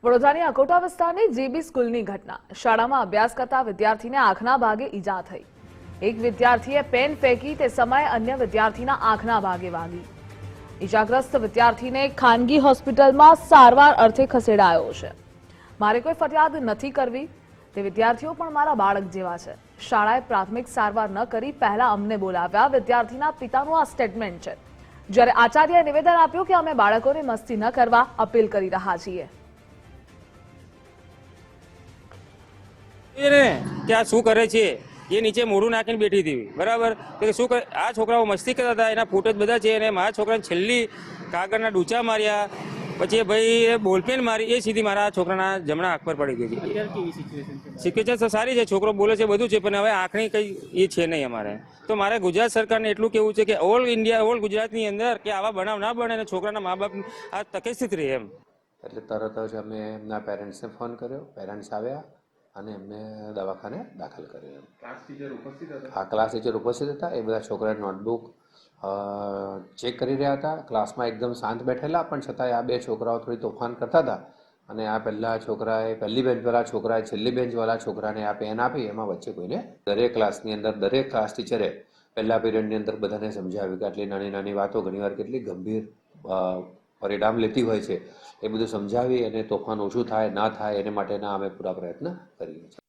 વડોદરાની અકોટા વિસ્તારની જીબી સ્કૂલની ઘટના। શાળામાં અભ્યાસ કરતા વિદ્યાર્થીને આંખના ભાગે ઈજા થઈ। એક વિદ્યાર્થીએ પેન ફેંકી તે સમયે અન્ય વિદ્યાર્થીના આંખના ભાગે વાગી। ઈજાગ્રસ્ત વિદ્યાર્થીને ખાનગી હોસ્પિટલમાં સારવાર અર્થે ખસેડાયો છે। મારે કોઈ ફરિયાદ નથી કરવી, તે વિદ્યાર્થીઓ પણ મારા બાળક જેવા છે। શાળાએ પ્રાથમિક સારવાર ન કરી પહેલા અમને બોલાવ્યા। વિદ્યાર્થીના પિતાનું આ સ્ટેટમેન્ટ છે। જ્યારે આચાર્યએ નિવેદન આપ્યું કે અમે બાળકોને મસ્તી ન કરવા અપીલ કરી રહ્યા છીએ। કે આ શું કરે છે, એ નીચે મોઢું નાખીને બેઠી હતી, બરાબર। કે શું કરે, આ છોકરાઓ મસ્તી કરતા હતા, એના ફોટો બધા છે। અને મારા છોકરાને છેલ્લી કાગળના ડૂચા માર્યા, પછી ભાઈ બોલપેન મારી, એ સીધી મારા છોકરાના જમણા આંખ પર પડી ગઈ છે। સિચ્યુએશન તો સારી છે, છોકરો બોલે છે, બધું છે, પણ હવે આંખની કંઈ એ છે નહીં અમારે। તો મારે ગુજરાત સરકારને એટલું કહેવું છે કે ઓલ ઇન્ડિયા, ઓલ ગુજરાતની અંદર કે આવા બનાવ ના બને અને છોકરાના મા બાપ આ તકેસ્થિત રહે એમ। એટલે તરત જ અમે એમના પેરેન્ટ્સને ફોન કર્યો। પેરેન્ટ્સ આવ્યા અને એમને દવાખાને દાખલ કર્યો। ક્લાસ ટીચર ઉપસ્થિત હતા। એ બધા છોકરા નોટબુક ચેક કરી રહ્યા હતા। ક્લાસમાં એકદમ શાંત બેઠેલા, પણ છતાંય આ બે છોકરાઓ થોડી તોફાન કરતા હતા। અને આ પહેલા છોકરાએ, પહેલી બેન્ચવાળા છોકરાએ છેલ્લી બેન્ચવાળા છોકરાને આ પેન આપી। એમાં વચ્ચે કોઈને, દરેક ક્લાસની અંદર દરેક ક્લાસ ટીચરે પહેલા પીરિયડની અંદર બધાને સમજાવ્યું કે આટલી નાની નાની વાતો ઘણીવાર કેટલી ગંભીર પરિણામ લેતી હોય છે। એ બધું સમજાવી અને તોફાન ઓછું થાય ના થાય એને માટેના અમે પૂરા પ્રયત્ન કરીએ છીએ।